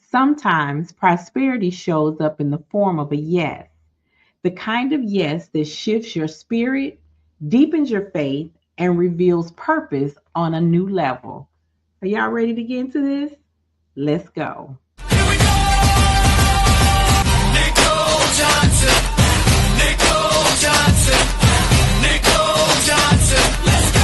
Sometimes prosperity shows up in the form of a yes, the kind of yes that shifts your spirit, deepens your faith, and reveals purpose on a new level. Are y'all ready to get into this? Let's go. Here we go! Nicole Johnson, Nicole Johnson, Nicole Johnson, let's go!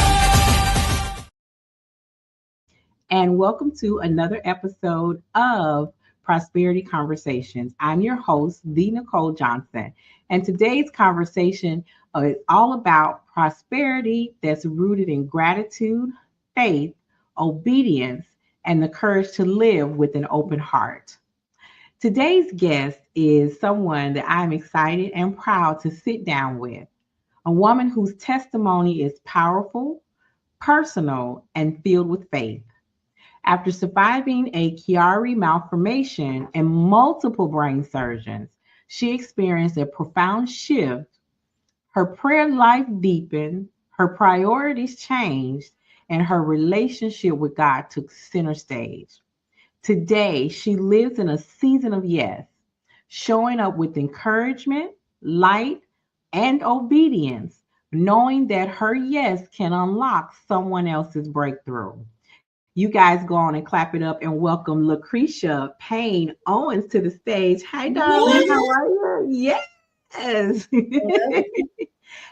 And welcome to another episode of Prosperity Conversations. I'm your host, the Nicole Johnson, and today's conversation is all about prosperity that's rooted in gratitude, faith, obedience, and the courage to live with an open heart. Today's guest is someone that I'm excited and proud to sit down with, a woman whose testimony is powerful, personal, and filled with faith. After surviving a Chiari malformation and multiple brain surgeons, she experienced a profound shift. Her prayer life deepened, her priorities changed, and her relationship with God took center stage. Today, she lives in a season of yes, showing up with encouragement, light, and obedience, knowing that her yes can unlock someone else's breakthrough. You guys go on and clap it up and welcome LaCresha Payne Owens to the stage. Hi, darling. How Yes. are you? Yes. Hello.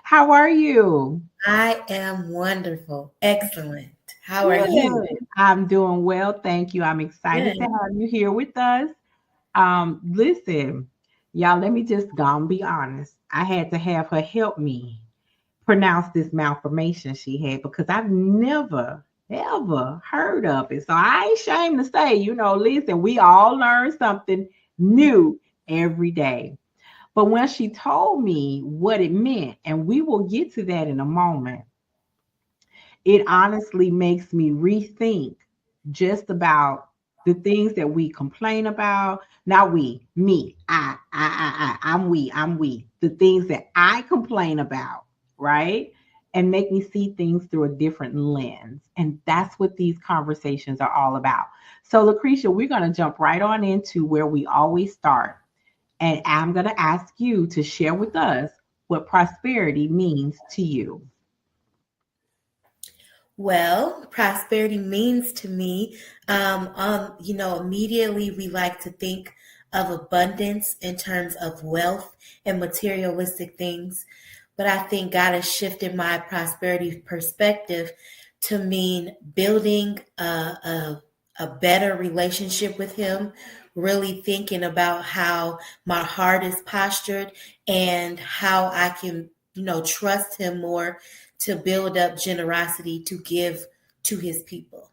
How are you? I am wonderful. Excellent. How are you? Good. I'm doing well. Thank you. I'm excited to Good. have you here with us. Listen, y'all, let me just go and be honest. I had to have her help me pronounce this malformation she had because I've never ever heard of it. So I ain't ashamed to say, listen, we all learn something new every day. But when she told me what it meant, and we will get to that in a moment, it honestly makes me rethink just about the things that we complain about. Not we, me, I'm we. The things that I complain about, right? And make me see things through a different lens. And that's what these conversations are all about. So, Lucretia, we're going to jump right on into where we always start. And I'm going to ask you to share with us what prosperity means to you. Well, prosperity means to me, immediately we like to think of abundance in terms of wealth and materialistic things. But I think God has shifted my prosperity perspective to mean building a better relationship with Him, really thinking about how my heart is postured and how I can, trust Him more to build up generosity to give to His people.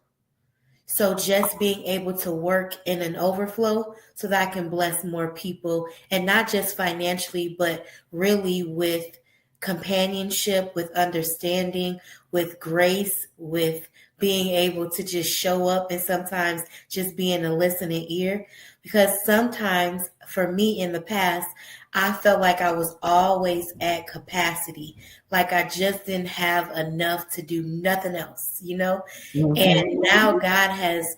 So just being able to work in an overflow so that I can bless more people, and not just financially, but really with companionship, with understanding, with grace, with being able to just show up, and sometimes just being a listening ear. Because sometimes for me in the past, I felt like I was always at capacity, like I just didn't have enough to do nothing else. And Mhm. now God has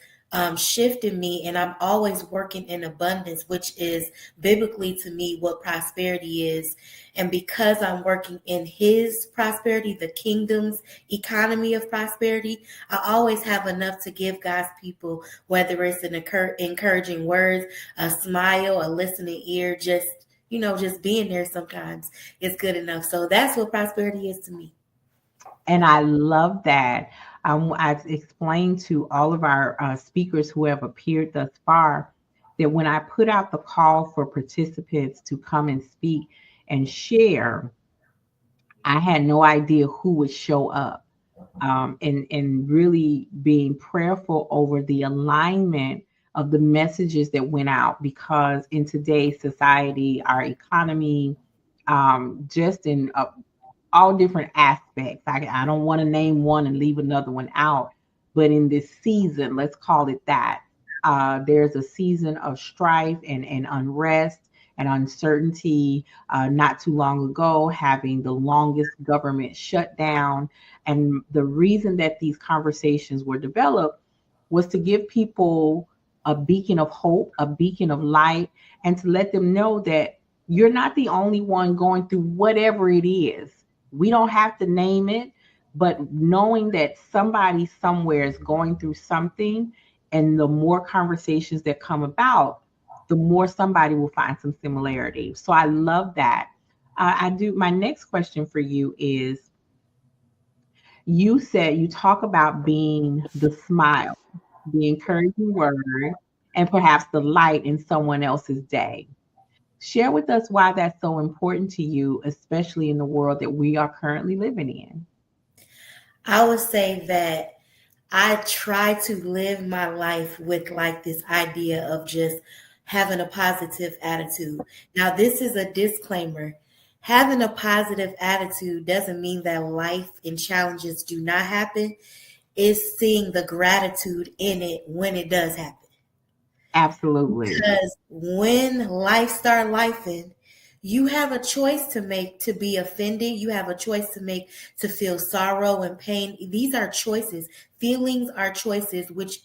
shifted me, and I'm always working in abundance, which is biblically to me what prosperity is. And because I'm working in His prosperity, the kingdom's economy of prosperity, I always have enough to give God's people, whether it's an encouraging words, a smile, a listening ear, just being there sometimes is good enough. So that's what prosperity is to me. And I love that. I've explained to all of our speakers who have appeared thus far that when I put out the call for participants to come and speak and share, I had no idea who would show up. And really being prayerful over the alignment of the messages that went out, because in today's society, our economy, just in all different aspects. I don't want to name one and leave another one out, but in this season, let's call it that, there's a season of strife and unrest and uncertainty. Not too long ago, having the longest government shutdown. And the reason that these conversations were developed was to give people a beacon of hope, a beacon of light, and to let them know that you're not the only one going through whatever it is. We don't have to name it, but knowing that somebody somewhere is going through something, and the more conversations that come about, the more somebody will find some similarity. So I love that. I do. My next question for you is, you said you talk about being the smile, the encouraging word, and perhaps the light in someone else's day. Share with us why that's so important to you, especially in the world that we are currently living in. I would say that I try to live my life with like this idea of just having a positive attitude. Now, this is a disclaimer. Having a positive attitude doesn't mean that life and challenges do not happen. It's seeing the gratitude in it when it does happen. Absolutely. Because when life start lifing, you have a choice to make to be offended. You have a choice to make to feel sorrow and pain. These are choices. Feelings are choices which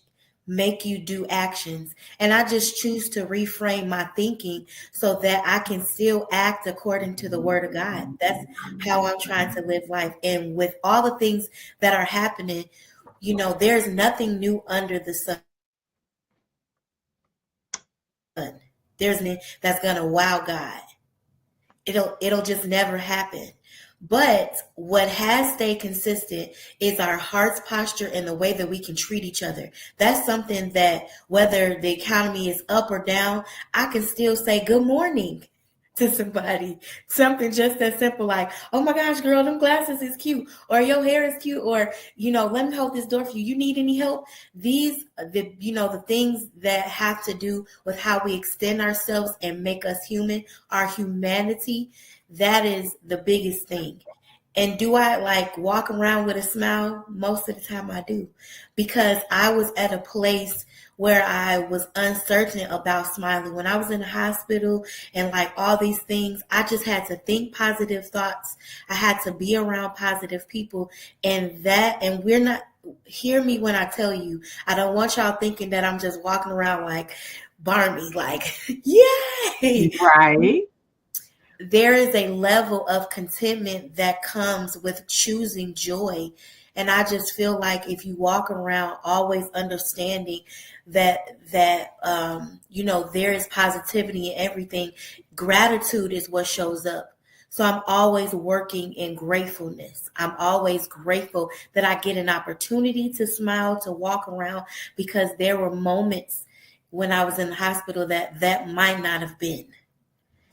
make you do actions. And I just choose to reframe my thinking so that I can still act according to the word of God. That's how I'm trying to live life. And with all the things that are happening, there's nothing new under the sun. There's nothing that's gonna wow God. It'll just never happen. But what has stayed consistent is our heart's posture and the way that we can treat each other. That's something that whether the economy is up or down, I can still say good morning to somebody. Something just as simple like, oh my gosh, girl, them glasses is cute, or your hair is cute, or let me hold this door for you. You need any help? These the things that have to do with how we extend ourselves and make us human, our humanity, that is the biggest thing. And do I like walk around with a smile? Most of the time I do. Because I was at a place where I was uncertain about smiling. When I was in the hospital and like all these things, I just had to think positive thoughts. I had to be around positive people. And we're not, hear me when I tell you, I don't want y'all thinking that I'm just walking around like Barney, like, yay! Right. There is a level of contentment that comes with choosing joy. And I just feel like if you walk around always understanding that there is positivity in everything, gratitude is what shows up. So I'm always working in gratefulness. I'm always grateful that I get an opportunity to smile, to walk around, because there were moments when I was in the hospital that might not have been.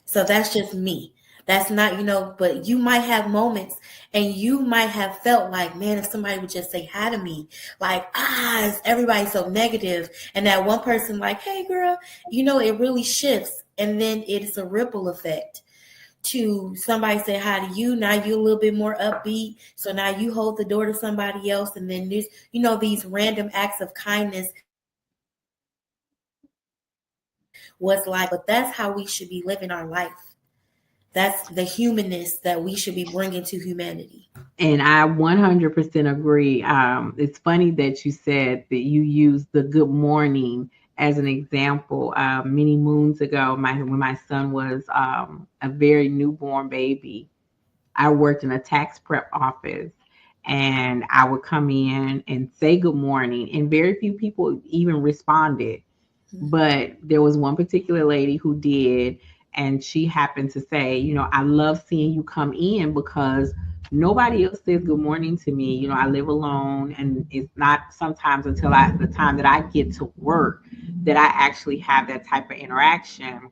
So that's just me. That's not, but you might have moments and you might have felt like, man, if somebody would just say hi to me, like, everybody's so negative. And that one person like, hey girl, it really shifts. And then it's a ripple effect to somebody say hi to you. Now you're a little bit more upbeat. So now you hold the door to somebody else. And then there's, these random acts of kindness was like, but that's how we should be living our life. That's the humanness that we should be bringing to humanity. And I 100% agree. It's funny that you said that you used the good morning as an example. Many moons ago, when my son was a very newborn baby, I worked in a tax prep office, and I would come in and say good morning, and very few people even responded. But there was one particular lady who did, and she happened to say, I love seeing you come in because nobody else says good morning to me. I live alone, and it's not sometimes until the time that I get to work that I actually have that type of interaction.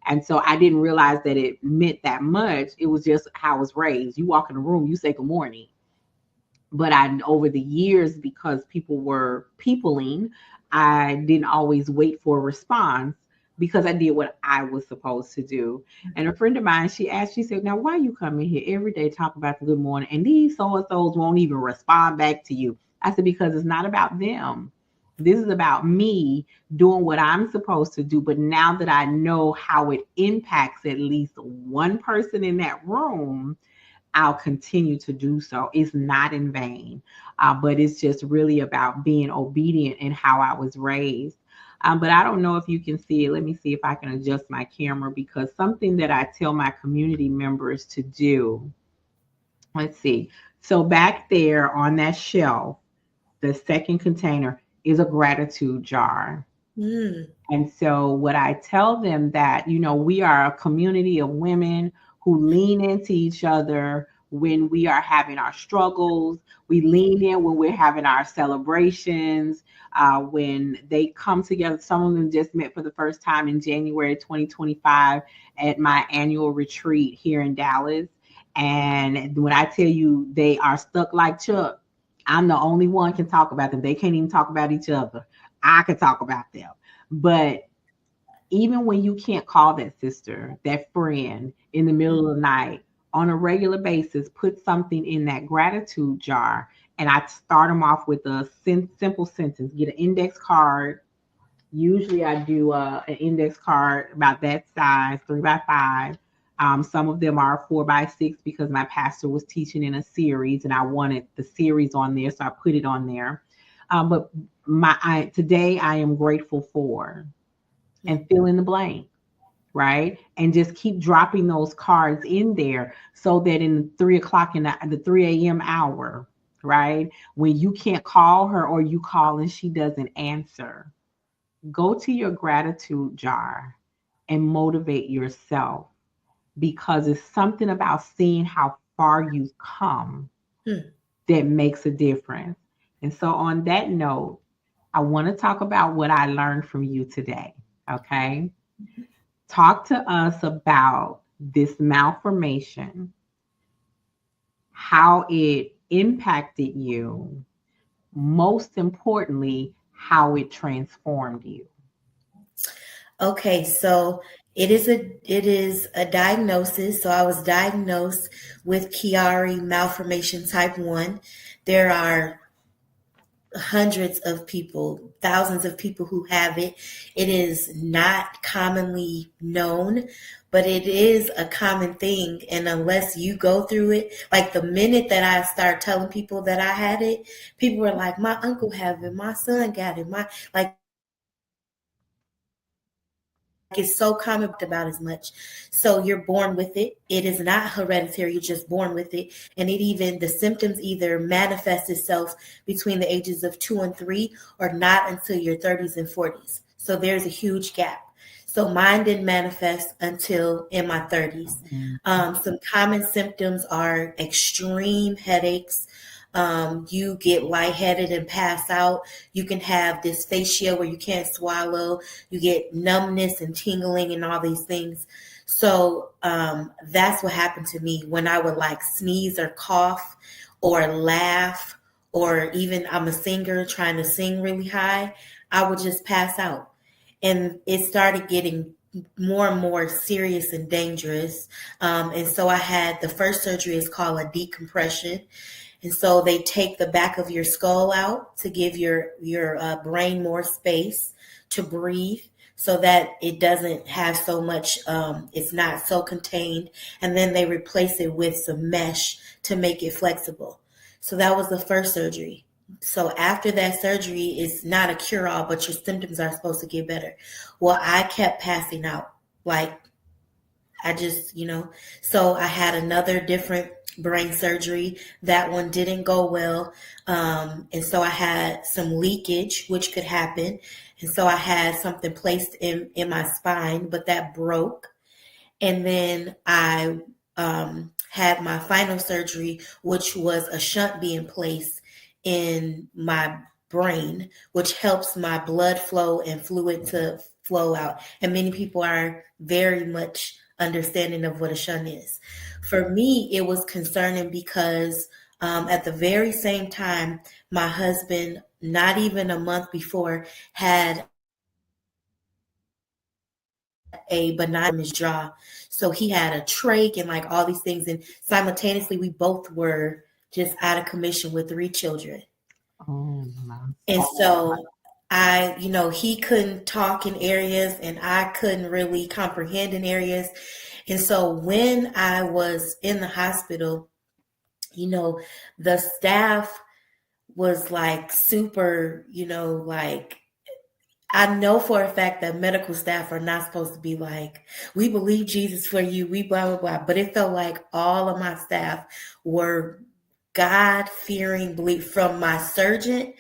And so I didn't realize that it meant that much. It was just how I was raised. You walk in the room, you say good morning. But over the years, because people were peopling, I didn't always wait for a response because I did what I was supposed to do. And a friend of mine, she said, now why you come in here every day talk about the good morning and these so-and-sos won't even respond back to you? I said, because it's not about them. This is about me doing what I'm supposed to do. But now that I know how it impacts at least one person in that room, I'll continue to do so. It's not in vain, but it's just really about being obedient in how I was raised. But I don't know if you can see it. Let me see if I can adjust my camera, because something that I tell my community members to do. Let's see. So back there on that shelf, the second container is a gratitude jar. Mm. And so what I tell them that, we are a community of women who lean into each other when we are having our struggles. We lean in when we're having our celebrations, when they come together. Some of them just met for the first time in January 2025 at my annual retreat here in Dallas. And when I tell you they are stuck like Chuck, I'm the only one can talk about them. They can't even talk about each other. I can talk about them. But even when you can't call that sister, that friend in the middle of the night, on a regular basis, put something in that gratitude jar. And I start them off with a simple sentence. Get an index card. Usually I do an index card about that size, 3x5. Some of them are 4x6 because my pastor was teaching in a series and I wanted the series on there, so I put it on there. But today I am grateful for, and fill in the blank, right? And just keep dropping those cards in there so that in the 3 o'clock in the 3 a.m. hour, right? When you can't call her or you call and she doesn't answer, go to your gratitude jar and motivate yourself, because it's something about seeing how far you've come Hmm. that makes a difference. And so, on that note, I want to talk about what I learned from you today. Okay. Talk to us about this malformation, how it impacted you, most importantly, how it transformed you. Okay, so it is a diagnosis. So I was diagnosed with Chiari malformation type 1. There are hundreds of people, thousands of people who have it. It is not commonly known, but it is a common thing. And unless you go through it, like the minute that I start telling people that I had it, people were like, my uncle have it, my son got it, my like it's so common about as much. So you're born with it. It is not hereditary. You're just born with it. And the symptoms either manifest itself between the ages of 2 and 3 or not until your 30s and 40s. So there's a huge gap. So mine didn't manifest until in my 30s. Some common symptoms are extreme headaches. You get lightheaded and pass out. You can have dysphagia where you can't swallow. You get numbness and tingling and all these things. So that's what happened to me when I would like sneeze or cough or laugh, or even I'm a singer trying to sing really high, I would just pass out. And it started getting more and more serious and dangerous. And so I had the first surgery is called a decompression. And so they take the back of your skull out to give your brain more space to breathe so that it doesn't have so much, it's not so contained. And then they replace it with some mesh to make it flexible. So that was the first surgery. So after that surgery, it's not a cure-all, but your symptoms are supposed to get better. Well, I kept passing out. Like I just, so I had another different brain surgery. That one didn't go well. And so I had some leakage, which could happen. And so I had something placed in my spine, but that broke. And then I had my final surgery, which was a shunt being placed in my brain, which helps my blood flow and fluid to flow out. And many people are very much understanding of what a shunt is. For me, it was concerning because at the very same time, my husband, not even a month before, had a benign in his jaw. So he had a trach and like all these things. And simultaneously, we both were just out of commission with 3 children. Oh, my. And so he couldn't talk in areas and I couldn't really comprehend in areas. And so when I was in the hospital, you know, the staff was like super, like I know for a fact that medical staff are not supposed to be like, we believe Jesus for you, we blah, blah, blah. But it felt like all of my staff were God fearing belief, from my surgeon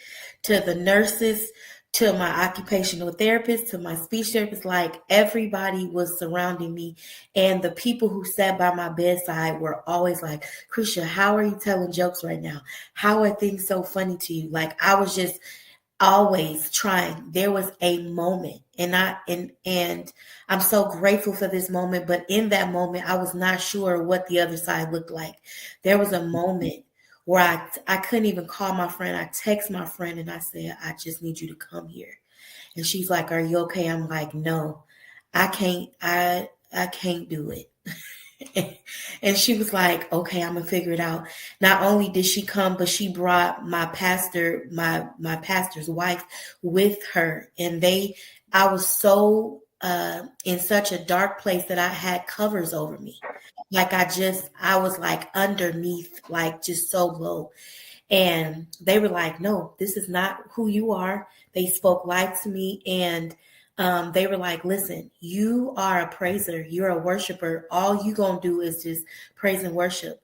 to the nurses to my occupational therapist to my speech therapist. Like everybody was surrounding me. And the people who sat by my bedside were always like, Krisha, how are you telling jokes right now? How are things so funny to you? Like I was just always trying. There was a moment, and I'm so grateful for this moment, but in that moment I was not sure what the other side looked like. There was a moment where I couldn't even call my friend. I text my friend and I said, I just need you to come here. And she's like, are you okay? I'm like, no, I can't. I can't do it. And she was like, okay, I'm gonna figure it out. Not only did she come, but she brought my pastor, my pastor's wife with her. And I was so in such a dark place that I had covers over me. Like I was like underneath, like just so low. And they were like, no, this is not who you are. They spoke life to me. And they were like, listen, you are a praiser. You're a worshiper. All you going to do is just praise and worship.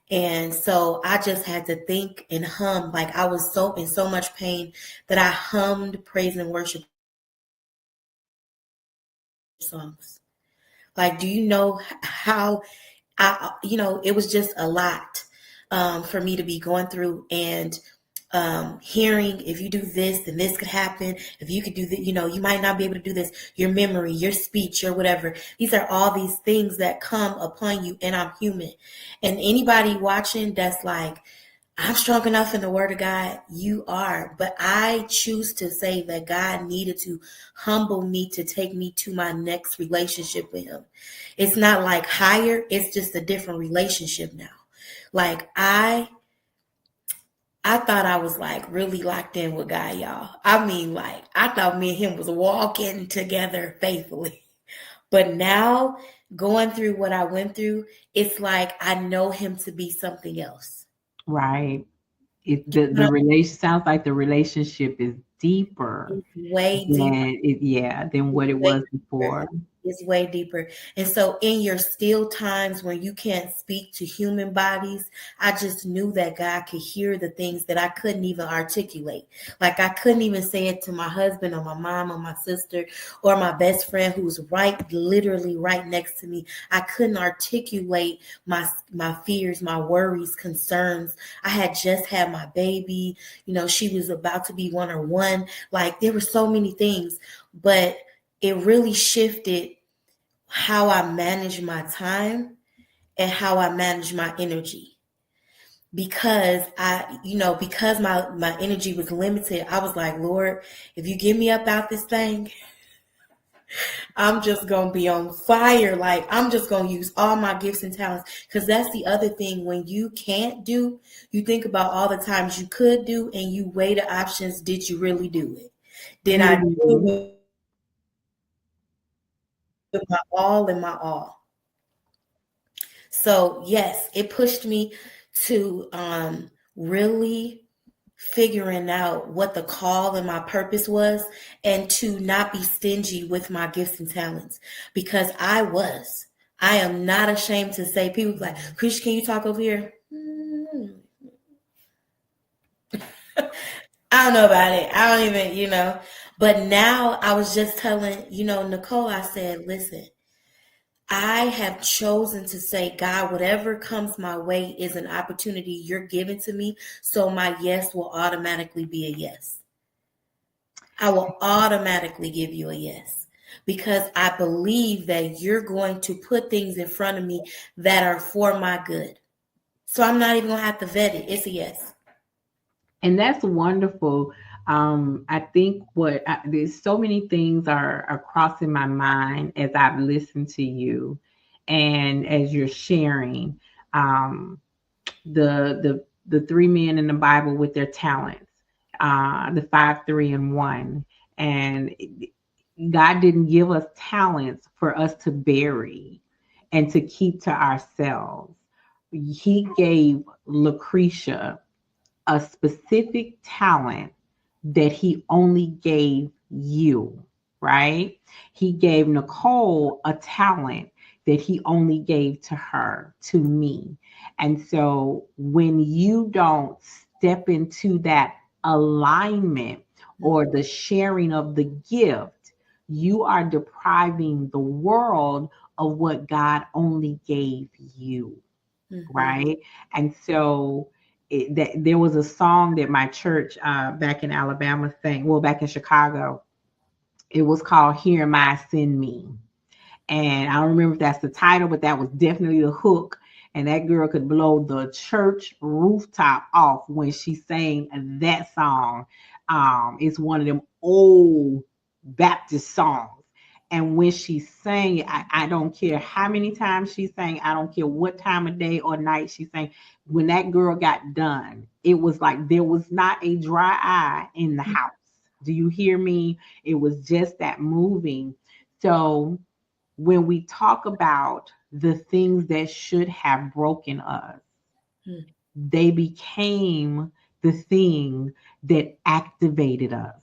And so I just had to think and hum. Like I was so in so much pain that I hummed praise and worship songs. Like, do you know how it was just a lot for me to be going through, and hearing, if you do this, then this could happen. If you could do that, you might not be able to do this. Your memory, your speech, or whatever. These are all these things that come upon you, and I'm human. And anybody watching that's like, I'm strong enough in the word of God, you are. But I choose to say that God needed to humble me to take me to my next relationship with him. It's not like higher, it's just a different relationship now. Like I thought I was like really locked in with God, y'all. I mean, like I thought me and him was walking together faithfully. But now going through what I went through, it's like I know him to be something else. Right. The relation sounds like the relationship is deeper It's way deeper. than it, yeah, than what it Way was deeper. before. It's way deeper. And so in your still times when you can't speak to human bodies, I just knew that God could hear the things that I couldn't even articulate. Like I couldn't even say it to my husband or my mom or my sister or my best friend who was literally right next to me. I couldn't articulate my fears, my worries, concerns. I had just had my baby. She was about to be 1 or 1. Like there were so many things, but it really shifted how I manage my time and how I manage my energy. Because because my energy was limited, I was like, Lord, if you get me up out this thing, I'm just going to be on fire. Like I'm just going to use all my gifts and talents. Because that's the other thing. When you can't do, you think about all the times you could do and you weigh the options. Did you really do it? Did I do Mhm. it with my all and my all? So yes, it pushed me to really figuring out what the call and my purpose was, and to not be stingy with my gifts and talents, because I am not ashamed to say, people like, Chris, can you talk over here? I don't know about it. I don't even. But now I was just telling, Nicole, I said, listen, I have chosen to say, God, whatever comes my way is an opportunity you're giving to me. So my yes will automatically be a yes. I will automatically give you a yes, because I believe that you're going to put things in front of me that are for my good. So I'm not even going to have to vet it. It's a yes. And that's wonderful. I think there's so many things are crossing my mind as I've listened to you, and as you're sharing. Um, the three men in the Bible with their talents, the 5, 3, and 1, and God didn't give us talents for us to bury and to keep to ourselves. he gave LaCresha a specific talent that he only gave you, right? He gave Nicole a talent that he only gave to her, to me. And so when you don't step into that alignment or the sharing of the gift, you are depriving the world of what God only gave you, Mhm. right? And so there was a song that my church back in Alabama sang, well, back in Chicago, it was called Here Am I, Send Me. And I don't remember if that's the title, but that was definitely the hook. And that girl could blow the church rooftop off when she sang that song. It's one of them old Baptist songs. And when she sang it, I don't care how many times she sang, I don't care what time of day or night she sang. When that girl got done, it was like there was not a dry eye in the house. Do you hear me? It was just that moving. So when we talk about the things that should have broken us, Mhm. they became the thing that activated us,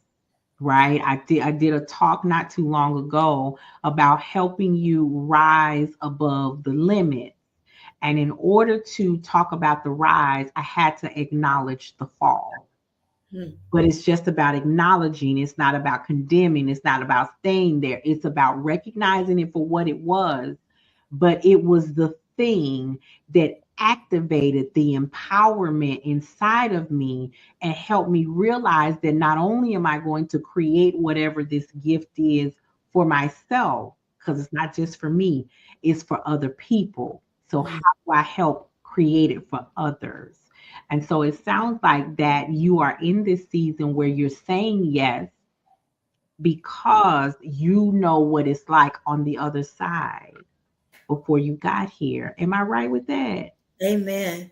right? I did a talk not too long ago about helping you rise above the limit. And in order to talk about the rise, I had to acknowledge the fall. Mhm. But it's just about acknowledging. It's not about condemning. It's not about staying there. It's about recognizing it for what it was. But it was the thing that activated the empowerment inside of me and helped me realize that not only am I going to create whatever this gift is for myself, because it's not just for me, it's for other people. So, how Mhm. do I help create it for others? And so it sounds like that you are in this season where you're saying yes because you know what it's like on the other side before you got here. Am I right with that? Amen.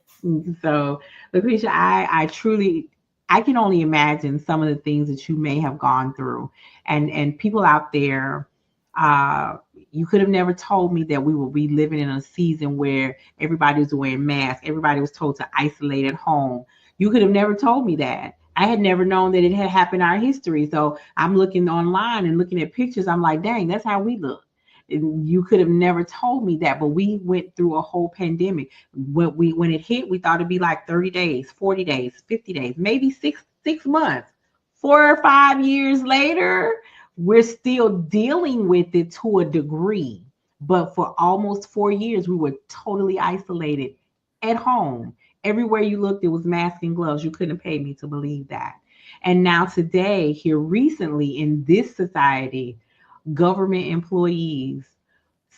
So, Lucretia, I truly, I can only imagine some of the things that you may have gone through, and people out there, uh, you could have never told me that we would be living in a season where everybody was wearing masks, everybody was told to isolate at home. You could have never told me that. I had never known that it had happened in our history. So I'm looking online and looking at pictures. I'm like, dang, that's how we look. And you could have never told me that, but we went through a whole pandemic. When it hit, we thought it'd be like 30 days, 40 days, 50 days, maybe six months. 4 or 5 years later, we're still dealing with it to a degree. But for almost 4 years, we were totally isolated at home. Everywhere you looked, it was masks and gloves. You couldn't pay me to believe that. And now today, here recently in this society, government employees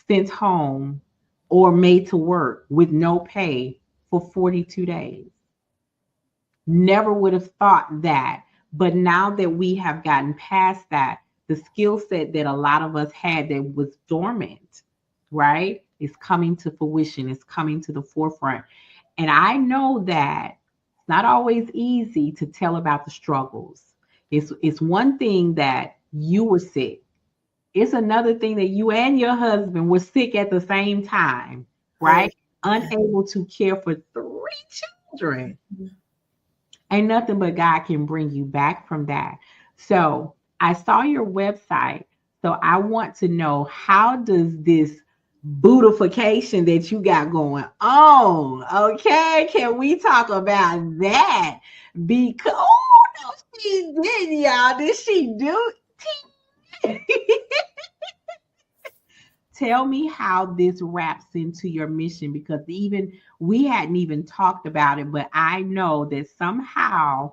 sent home or made to work with no pay for 42 days. Never would have thought that. But now that we have gotten past that, the skill set that a lot of us had that was dormant, right, is coming to fruition, is coming to the forefront. And I know that it's not always easy to tell about the struggles. It's one thing that you were sick. It's another thing that you and your husband were sick at the same time, Praise right? Unable to care for three children. God. Ain't nothing but God can bring you back from that. So I saw your website. So I want to know, how does this beautification that you got going on? Okay, can we talk about that? Because oh no, she did, y'all. Did she do? Tell me how this wraps into your mission, because even we hadn't even talked about it, but I know that somehow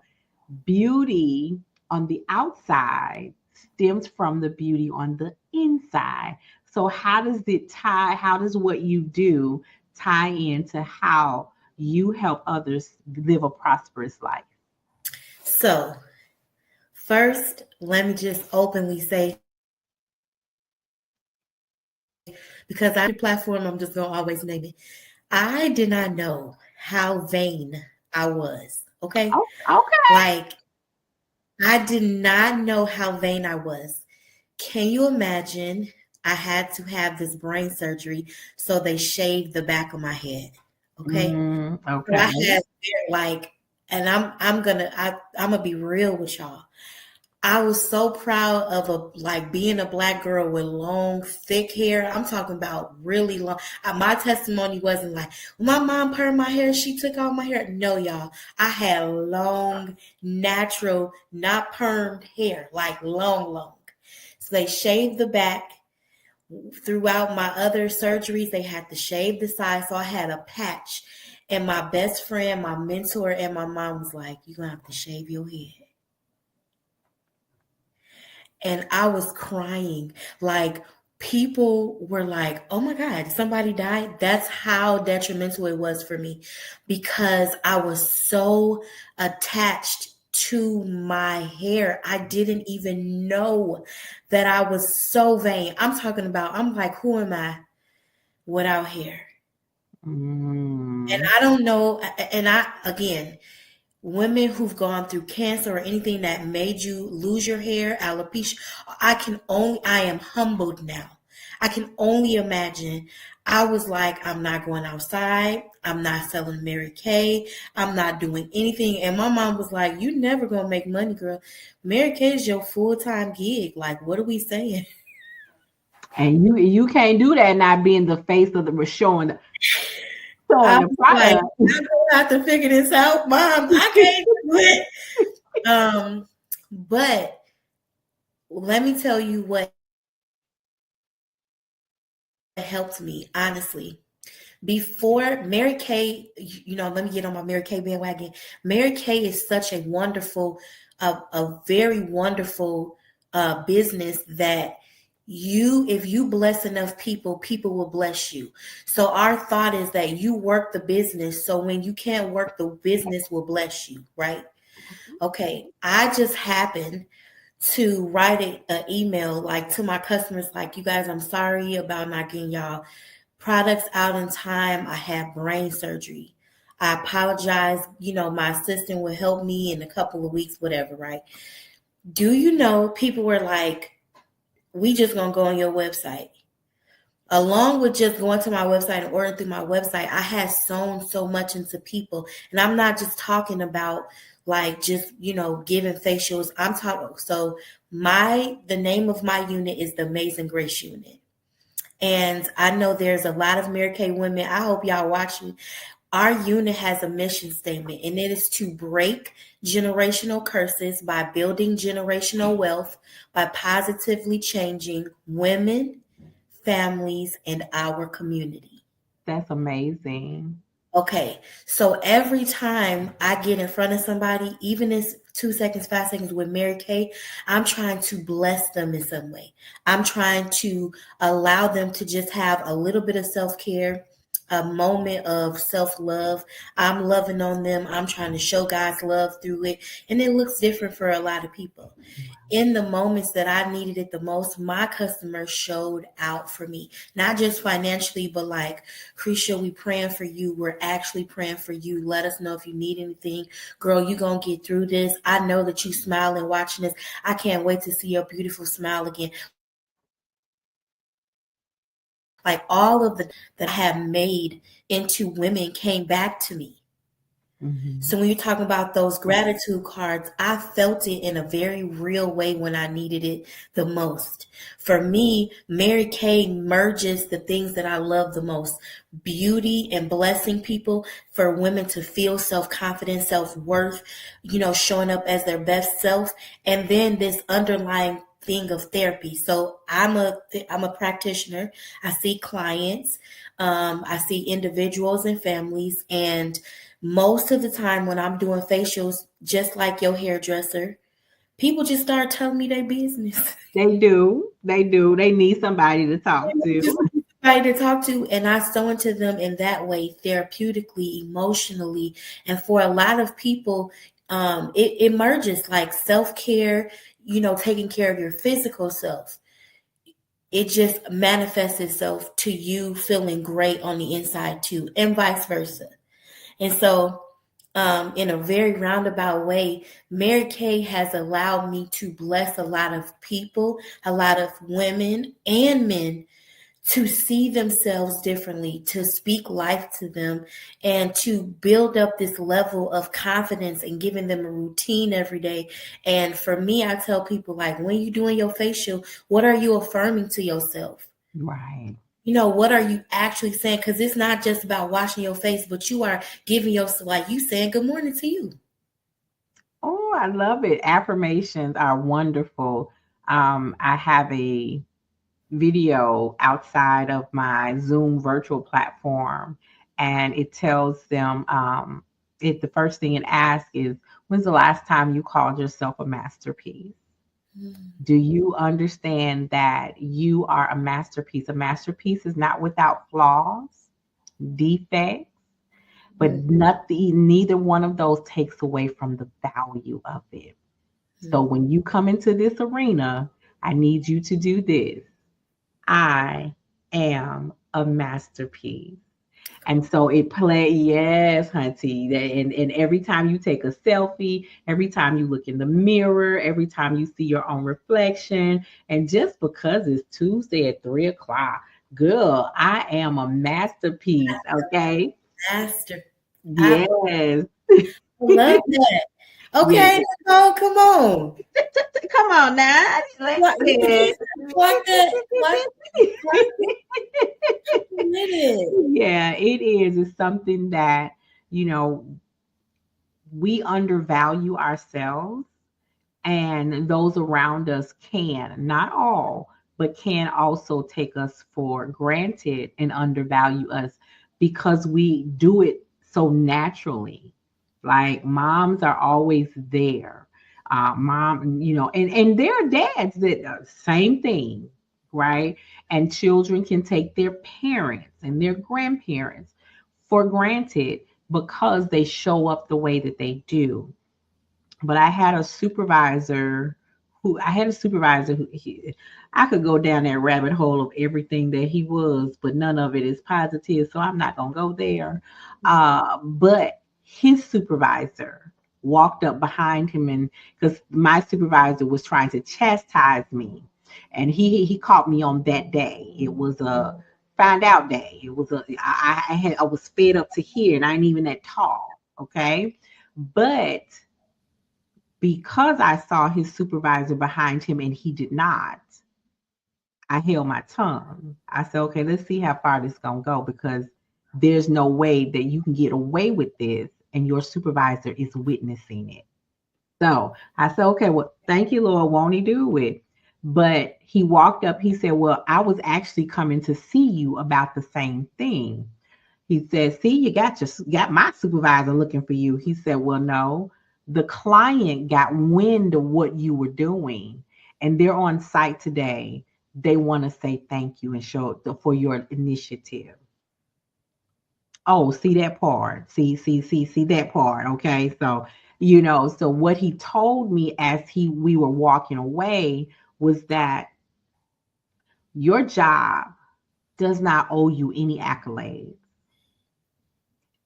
beauty on the outside stems from the beauty on the inside. So how does it tie? How does what you do tie into how you help others live a prosperous life? So, first, let me just openly say, because I platform, I'm just gonna always name it. I did not know how vain I was. Okay. Oh, okay. Like, I did not know how vain I was. Can you imagine? I had to have this brain surgery, so they shaved the back of my head. Okay. So I Okay. had like, and I'm gonna be real with y'all. I was so proud of being a black girl with long, thick hair. I'm talking about really long. My testimony wasn't like my mom permed my hair, she took all my hair. No, y'all. I had long, natural, not permed hair, like long, long. So they shaved the back. Throughout my other surgeries, they had to shave the side. So I had a patch. And my best friend, my mentor, and my mom was like, "You're going to have to shave your head." And I was crying. Like, people were like, "Oh my God, somebody died." That's how detrimental it was for me, because I was so attached to my hair. I didn't even know that I was so vain. I'm like, who am I without hair? And Mm. I don't know. And again, women who've gone through cancer or anything that made you lose your hair, alopecia, I am humbled now. I can only imagine. I was like, I'm not going outside. I'm not selling Mary Kay. I'm not doing anything. And my mom was like, "You never gonna make money, girl. Mary Kay is your full-time gig. Like, what are we saying?" And you can't do that not being the face of the showing I the was like, product. I'm gonna have to figure this out, Mom. I can't do it. But let me tell you what helped me, honestly. Before Mary Kay, let me get on my Mary Kay bandwagon. Mary Kay is such a wonderful, a very wonderful business that if you bless enough people, people will bless you. So our thought is that you work the business. So when you can't work, the business will bless you, right? Okay. I just happened to write an email like to my customers, like, "You guys, I'm sorry about not getting y'all products out in time. I had brain surgery. I apologize. My assistant will help me in a couple of weeks, whatever," right? Do you know, people were like, "We just gonna go on your website." Along with just going to my website and ordering through my website, I had sown so much into people. And I'm not just talking about like just, giving facials. I'm talking, so the name of my unit is the Amazing Grace Unit. And I know there's a lot of Mary Kay women. I hope y'all watching. Our unit has a mission statement, and it is to break generational curses by building generational wealth by positively changing women, families, and our community. That's amazing. Okay, so every time I get in front of somebody, even if it's 2 seconds, 5 seconds with Mary Kay, I'm trying to bless them in some way. I'm trying to allow them to just have a little bit of self-care, a moment of self-love. I'm loving on them. I'm trying to show God's love through it. And it looks different for a lot of people. In the moments that I needed it the most, my customers showed out for me, not just financially, but like, "Krisha, we praying for you. We're actually praying for you. Let us know if you need anything. Girl, you going to get through this. I know that you smiling watching this. I can't wait to see your beautiful smile again." Like, all of the that I have made into women came back to me. Mhm. So when you're talking about those gratitude cards, I felt it in a very real way when I needed it the most. For me, Mary Kay merges the things that I love the most: beauty and blessing people, for women to feel self-confidence, self-worth, showing up as their best self, and then this underlying thing of therapy. So I'm a practitioner. I see clients, I see individuals and families, and most of the time when I'm doing facials, just like your hairdresser, people just start telling me their business. They do. They do. They need somebody to talk to. Just somebody to talk to, and I sew into them in that way, therapeutically, emotionally. And for a lot of people, it merges like self-care, taking care of your physical self. It just manifests itself to you feeling great on the inside too, and vice versa. And so, in a very roundabout way, Mary Kay has allowed me to bless a lot of people, a lot of women and men, to see themselves differently, to speak life to them, and to build up this level of confidence and giving them a routine every day. And for me, I tell people, like, when you're doing your facial, what are you affirming to yourself? Right. What are you actually saying? Because it's not just about washing your face, but you are giving yourself, like you saying, good morning to you. Oh, I love it. Affirmations are wonderful. I have a video outside of my Zoom virtual platform, and it tells them the first thing it asks is, when's the last time you called yourself a masterpiece? Do you understand that you are a masterpiece? A masterpiece is not without flaws, defects, but nothing, neither one of those takes away from the value of it. So when you come into this arena, I need you to do this. I am a masterpiece. And so it play, yes, hunty. And every time you take a selfie, every time you look in the mirror, every time you see your own reflection, and just because it's Tuesday at 3 o'clock, girl, I am a masterpiece. Okay. Master. I Yes. love that. Yes. Okay, Nicole, come on. Come on now. What, Listen. what the, what, what it? Yeah, it is. It's something that, you know, we undervalue ourselves, and those around us can, not all, but can also take us for granted and undervalue us because we do it so naturally. Like moms are always there. Mom, and there are dads that same thing, right? And children can take their parents and their grandparents for granted because they show up the way that they do. But I had a supervisor who I could go down that rabbit hole of everything that he was, but none of it is positive, so I'm not gonna go there. But his supervisor walked up behind him, and because my supervisor was trying to chastise me, and he caught me on that day. It was a find out day. It was I was fed up to here, and I ain't even that tall. Okay, but because I saw his supervisor behind him and he did not, I held my tongue. I said, okay, let's see how far this is going to go because there's no way that you can get away with this and your supervisor is witnessing it. So I said, okay, well, thank you, Lord. Won't he do it? But he walked up. He said, well, I was actually coming to see you about the same thing. He said, see, you got my supervisor looking for you. He said, well, no, the client got wind of what you were doing and they're on site today. They want to say thank you and for your initiative. Oh, see that part. See that part. Okay. So, so what he told me as we were walking away was that your job does not owe you any accolades.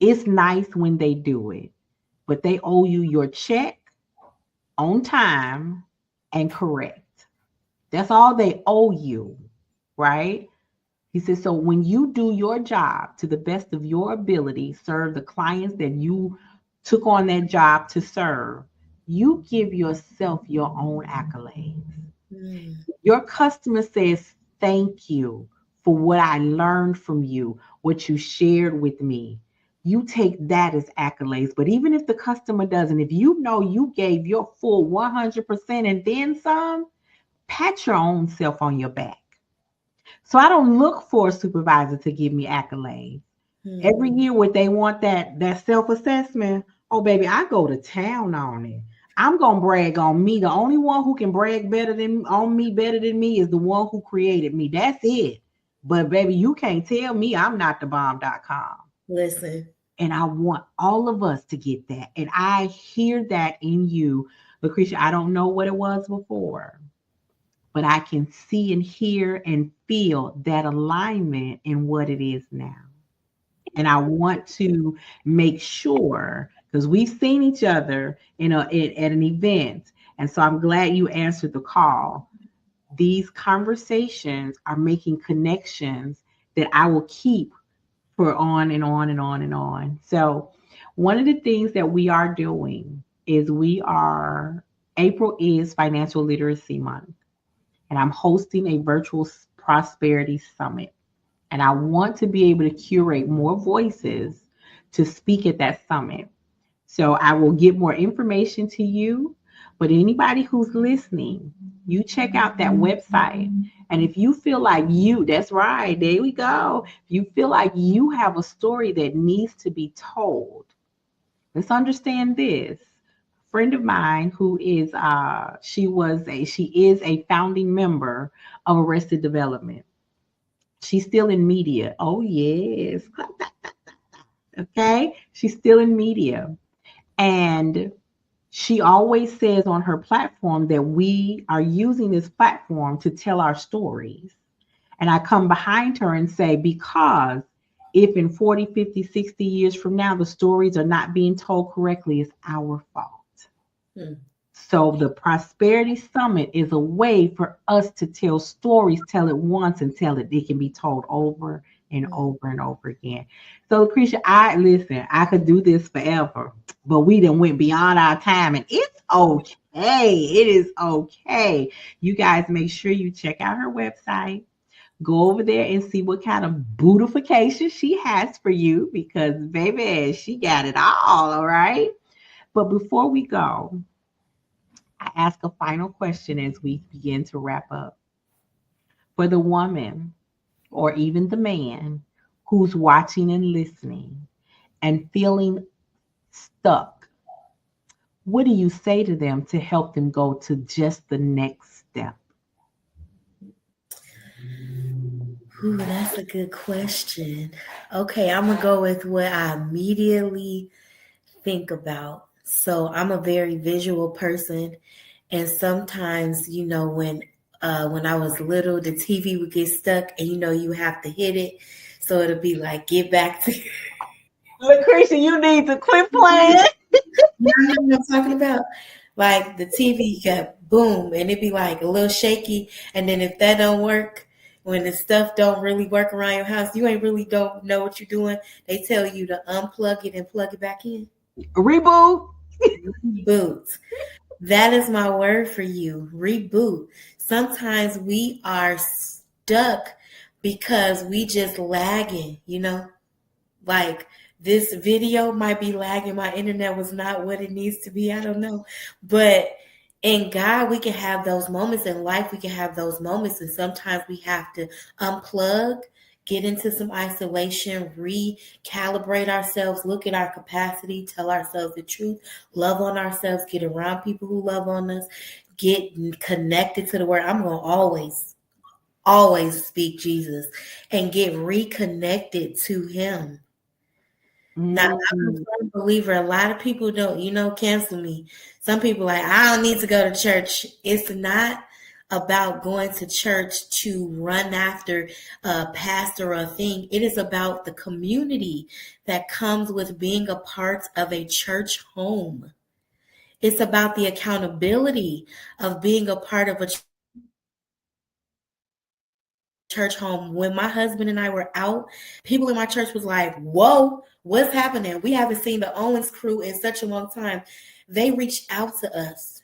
It's nice when they do it, but they owe you your check on time and correct. That's all they owe you, right? He says, so when you do your job to the best of your ability, serve the clients that you took on that job to serve, you give yourself your own accolades. Your customer says, thank you for what I learned from you, what you shared with me. You take that as accolades. But even if the customer doesn't, if you know you gave your full 100% and then some, pat your own self on your back. So I don't look for a supervisor to give me accolades. Every year when they want that self-assessment, oh baby, I go to town on it. I'm gonna brag on me. The only one who can brag better than me is the one who created me. That's it. But baby, you can't tell me I'm not the bomb.com. Listen. And I want all of us to get that. And I hear that in you, LaCresha. I don't know what it was before, but I can see and hear and feel that alignment in what it is now. And I want to make sure, because we've seen each other at an event. And so I'm glad you answered the call. these conversations are making connections that I will keep for on and on and on and on. So, one of the things that we are doing is April is Financial Literacy Month, and I'm hosting a virtual prosperity summit. And I want to be able to curate more voices to speak at that summit. So I will get more information to you. But anybody who's listening, you check out that website. And if you feel like that's right, there we go. If you feel like you have a story that needs to be told, let's understand this. A friend of mine who is she is a founding member of Arrested Development. She's still in media. Oh yes. Okay. She's still in media. And she always says on her platform that we are using this platform to tell our stories. And I come behind her and say, because if in 40, 50, 60 years from now, the stories are not being told correctly, it's our fault. Hmm. So the Prosperity Summit is a way for us to tell stories, tell it once and tell it can be told over and over and over again. So LaCresha, I could do this forever, but we done went beyond our time, and it's okay. It is okay. You guys make sure you check out her website. Go over there and see what kind of beautification she has for you, because baby, she got it all right? But before we go, I ask a final question as we begin to wrap up. For the woman or even the man who's watching and listening and feeling stuck, what do you say to them to help them go to just the next step? Ooh, that's a good question. Okay, I'm going to go with what I immediately think about. So I'm a very visual person. And sometimes, when I was little, the TV would get stuck and, you have to hit it. So it'll be like, get back to... LaCresha, you need to quit playing. You know what I'm talking about? Like the TV got boom, and it'd be like a little shaky. And then if that don't work, when the stuff don't really work around your house, you ain't really don't know what you're doing. They tell you to unplug it and plug it back in. Reboot. Reboot. That is my word for you. Reboot. Sometimes we are stuck because we just lagging, like this video might be lagging. My internet was not what it needs to be. I don't know. But in God, we can have those moments. In life, we can have those moments. And sometimes we have to unplug, get into some isolation, recalibrate ourselves, look at our capacity, tell ourselves the truth, love on ourselves, get around people who love on us, get connected to the word. I'm going to always speak Jesus and get reconnected to him. Now, I'm a firm believer. A lot of people don't, cancel me. Some people like, I don't need to go to church. It's not about going to church to run after a pastor or a thing. It is about the community that comes with being a part of a church home. It's about the accountability of being a part of a church home. When my husband and I were out, people in my church was like, whoa, what's happening? We haven't seen the Owens crew in such a long time. They reached out to us.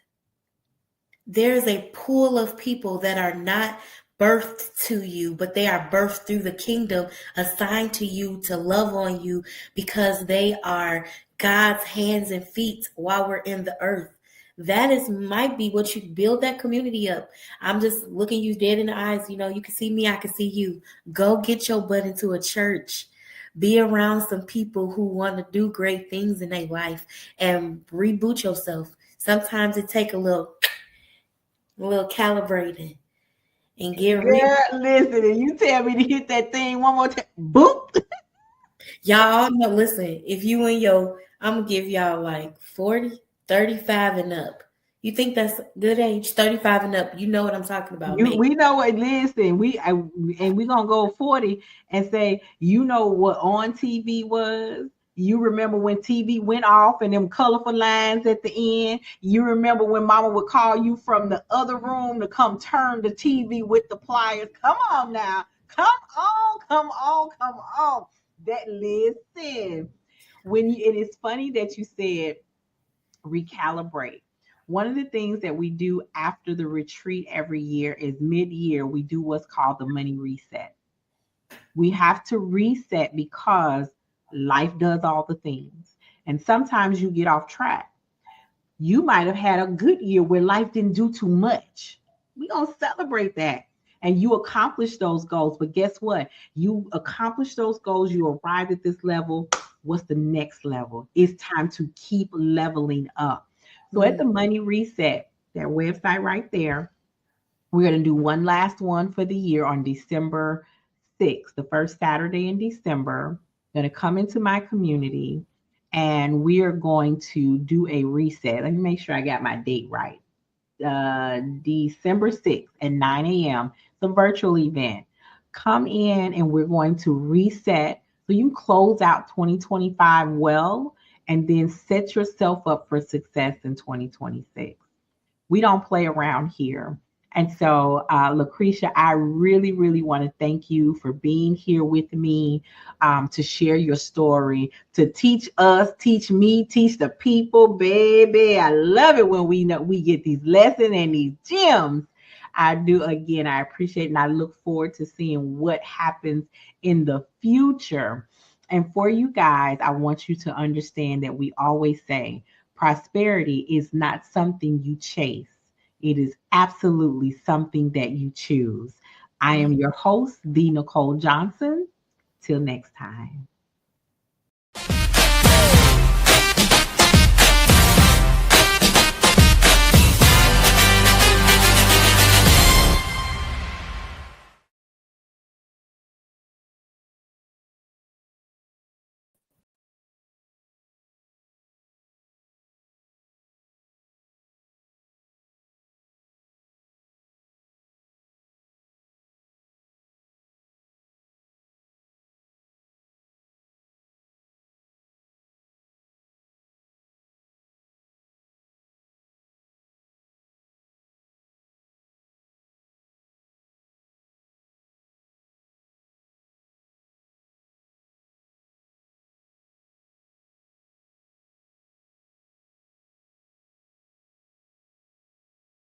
There's a pool of people that are not birthed to you, but they are birthed through the kingdom, assigned to you to love on you because they are God's hands and feet while we're in the earth. That might be what you build that community up. I'm just looking you dead in the eyes. You can see me, I can see you. Go get your butt into a church. Be around some people who want to do great things in their life and reboot yourself. Sometimes it takes a little calibrating and get listen, and you tell me to hit that thing one more time. Boop. Y'all know, listen, if you I'm going to give y'all like 40, 35 and up. You think that's good age? 35 and up. You know what I'm talking about. We know what, listen, and we're going to go 40 and say, you know what on TV was? You remember when TV went off and them colorful lines at the end? You remember when mama would call you from the other room to come turn the TV with the pliers? Come on now. Come on, come on, come on. That listen. When you, it is funny that you said recalibrate. One of the things that we do after the retreat every year is mid-year, we do what's called the money reset. We have to reset because life does all the things. And sometimes you get off track. You might have had a good year where life didn't do too much. We're going to celebrate that. And you accomplish those goals. But guess what? You accomplish those goals, you arrive at this level. What's the next level? It's time to keep leveling up. So at the money reset, that website right there, we're going to do one last one for the year on December 6th, the first Saturday in December. Going to come into my community and we are going to do a reset. Let me make sure I got my date right. December 6th at 9 a.m. It's a virtual event. Come in and we're going to reset so you can close out 2025 well and then set yourself up for success in 2026. We don't play around here. And so, LaCresha, I really, really want to thank you for being here with me to share your story, to teach us, teach me, teach the people, baby. I love it when we know we get these lessons and these gems. I do. Again, I appreciate it, and I look forward to seeing what happens in the future. And for you guys, I want you to understand that we always say prosperity is not something you chase. It is absolutely something that you choose. I am your host, the Nicole Johnson. Till next time.